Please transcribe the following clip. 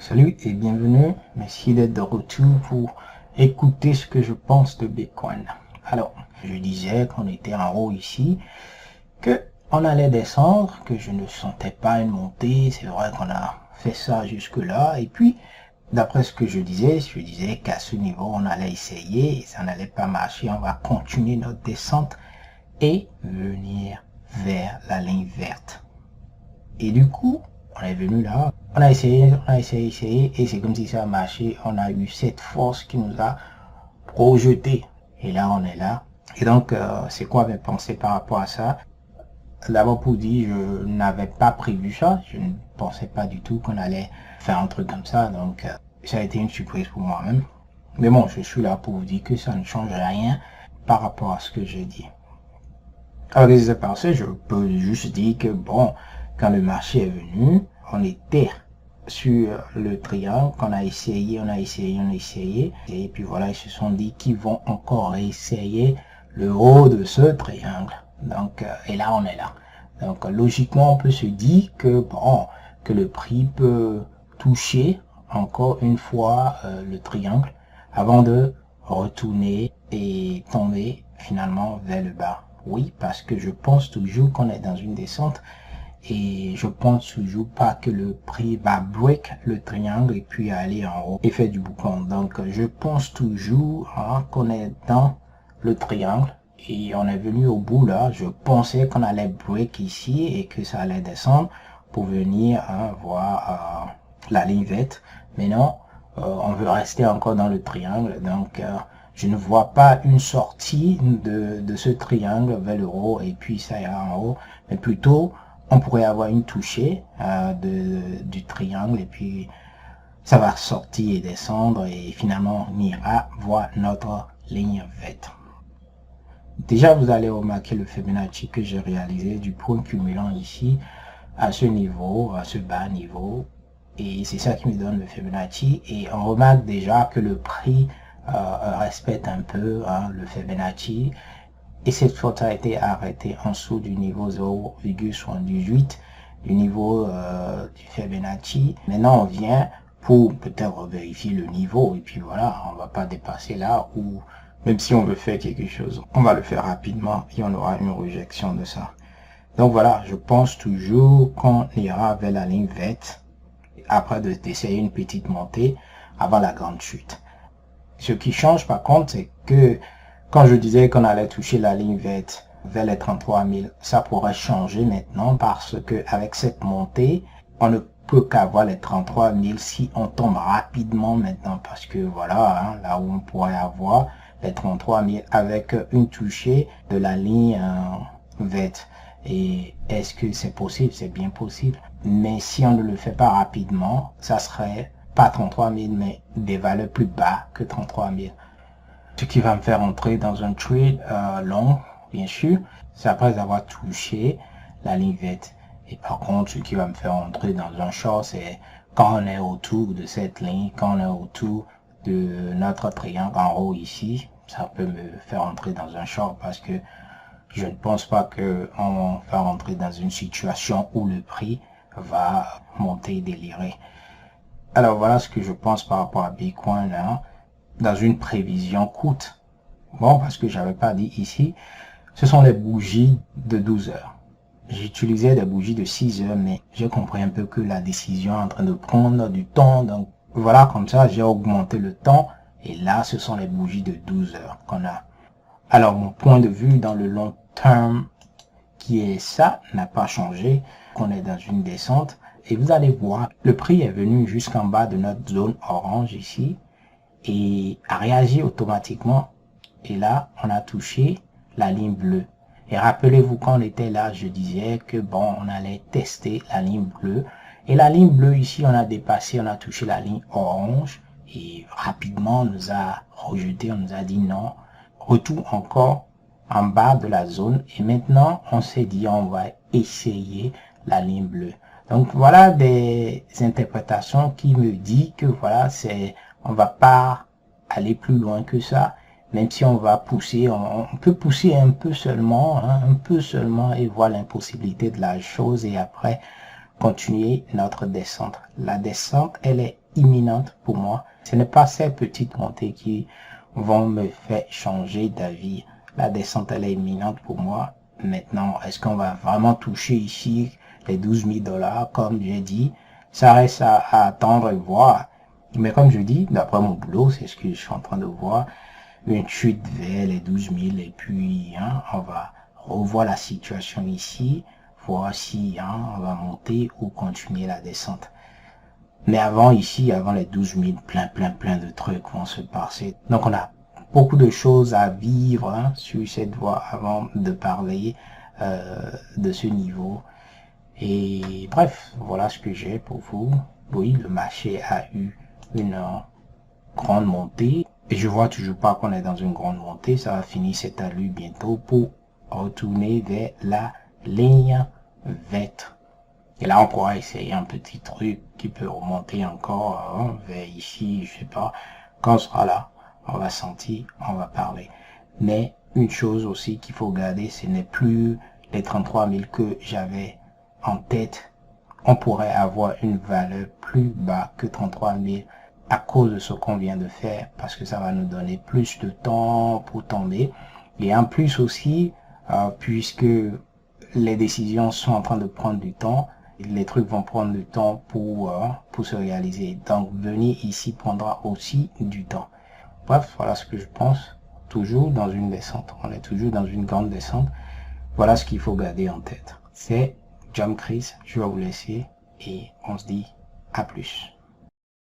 Salut et bienvenue, merci d'être de retour pour écouter ce que je pense de Bitcoin. Alors, je disais qu'on était en haut ici, que on allait descendre, que je ne sentais pas une montée, c'est vrai qu'on a fait ça jusque là, et puis, d'après ce que je disais qu'à ce niveau, on allait essayer, et ça n'allait pas marcher, on va continuer notre descente et venir vers la ligne verte. Et du coup, on est venu là, on a essayé, et c'est comme si ça a marché. On a eu cette force qui nous a projeté. Et là, on est là. Et donc, c'est quoi mes pensées par rapport à ça? D'abord pour dire, je n'avais pas prévu ça. Je ne pensais pas du tout qu'on allait faire un truc comme ça. Donc, ça a été une surprise pour moi-même. Mais bon, je suis là pour vous dire que ça ne change rien par rapport à ce que j'ai dit. Alors, qu'est-ce qui s'est passé? Je peux juste dire que, bon, quand le marché est venu, on était sur le triangle qu'on a essayé, et puis voilà, ils se sont dit qu'ils vont encore essayer le haut de ce triangle. Donc, et là, on est là. Donc, logiquement, on peut se dire que, bon, que le prix peut toucher encore une fois le triangle avant de retourner et tomber finalement vers le bas. Oui, parce que je pense toujours qu'on est dans une descente et je pense toujours pas que le prix va break le triangle et puis aller en haut et faire du boucan. Donc, je pense toujours qu'on est dans le triangle et on est venu au bout là. Je pensais qu'on allait break ici et que ça allait descendre pour venir voir la ligne verte. Mais non, on veut rester encore dans le triangle. Donc, je ne vois pas une sortie de ce triangle vers le haut et puis ça ira en haut, mais plutôt on pourrait avoir une touchée du triangle et puis ça va sortir et descendre et finalement on ira voir notre ligne verte. Déjà vous allez remarquer le Fibonacci que j'ai réalisé du point cumulant ici à ce niveau, à ce bas niveau, et c'est ça qui me donne le Fibonacci. Et on remarque déjà que le prix respecte un peu le Fibonacci. Et cette faute a été arrêtée en dessous du niveau 0,78 du niveau du Fibonacci. Maintenant, on vient pour peut-être vérifier le niveau. Et puis voilà, on va pas dépasser là ou même si on veut faire quelque chose, on va le faire rapidement et on aura une réjection de ça. Donc voilà, je pense toujours qu'on ira vers la ligne verte après d'essayer une petite montée avant la grande chute. Ce qui change par contre, c'est que quand je disais qu'on allait toucher la ligne verte vers les 33 000, ça pourrait changer maintenant parce que avec cette montée, on ne peut qu'avoir les 33 000 si on tombe rapidement maintenant parce que voilà, là où on pourrait avoir les 33 000 avec une touchée de la ligne verte. Et est-ce que c'est possible? C'est bien possible. Mais si on ne le fait pas rapidement, ça serait pas 33 000, mais des valeurs plus bas que 33 000. Ce qui va me faire entrer dans un trade long, bien sûr, c'est après avoir touché la ligne verte. Et par contre, ce qui va me faire entrer dans un short, c'est quand on est autour de cette ligne, quand on est autour de notre triangle en haut ici, ça peut me faire entrer dans un short parce que je ne pense pas qu'on va rentrer dans une situation où le prix va monter, délirer. Alors voilà ce que je pense par rapport à Bitcoin là, dans une prévision courte. Bon, parce que j'avais pas dit ici, ce sont les bougies de 12 heures. J'utilisais des bougies de 6 heures, mais j'ai compris un peu que la décision est en train de prendre du temps. Donc voilà, comme ça, j'ai augmenté le temps. Et là, ce sont les bougies de 12 heures qu'on a. Alors, mon point de vue dans le long terme, qui est ça, n'a pas changé, qu'on est dans une descente. Et vous allez voir, le prix est venu jusqu'en bas de notre zone orange ici et a réagi automatiquement. Et là, on a touché la ligne bleue. Et rappelez-vous, quand on était là, je disais que bon, on allait tester la ligne bleue. Et la ligne bleue ici, on a dépassé, on a touché la ligne orange. Et rapidement, on nous a rejeté, on nous a dit non. Retour encore en bas de la zone. Et maintenant, on s'est dit, on va essayer la ligne bleue. Donc, voilà des interprétations qui me disent que voilà, on va pas aller plus loin que ça. Même si on va pousser, on peut pousser un peu seulement, un peu seulement et voir l'impossibilité de la chose et après continuer notre descente. La descente, elle est imminente pour moi. Ce n'est pas ces petites montées qui vont me faire changer d'avis. La descente, elle est imminente pour moi. Maintenant, est-ce qu'on va vraiment toucher ici les 12 000 $ comme j'ai dit? Ça reste à attendre et voir. Mais comme je dis, d'après mon boulot, c'est ce que je suis en train de voir, une chute vers les 12 000 et puis on va revoir la situation ici, voir si on va monter ou continuer la descente. Mais avant ici, avant les 12 000, plein de trucs vont se passer. Donc on a beaucoup de choses à vivre sur cette voie avant de parler de ce niveau. Et bref, voilà ce que j'ai pour vous. Oui, le marché a eu une grande montée. Et je vois toujours pas qu'on est dans une grande montée. Ça va finir cette allure bientôt pour retourner vers la ligne verte. Et là, on pourra essayer un petit truc qui peut remonter encore vers ici, je sais pas. Quand on sera là, on va sentir, on va parler. Mais une chose aussi qu'il faut garder, ce n'est plus les 33 000 que j'avais en tête. On pourrait avoir une valeur plus bas que 33 000 à cause de ce qu'on vient de faire, parce que ça va nous donner plus de temps pour tomber. Et en plus aussi, puisque les décisions sont en train de prendre du temps, les trucs vont prendre du temps pour se réaliser. Donc venir ici prendra aussi du temps. Bref, voilà ce que je pense. Toujours dans une descente. On est toujours dans une grande descente. Voilà ce qu'il faut garder en tête. C'est John Chris. Je vais vous laisser et on se dit à plus.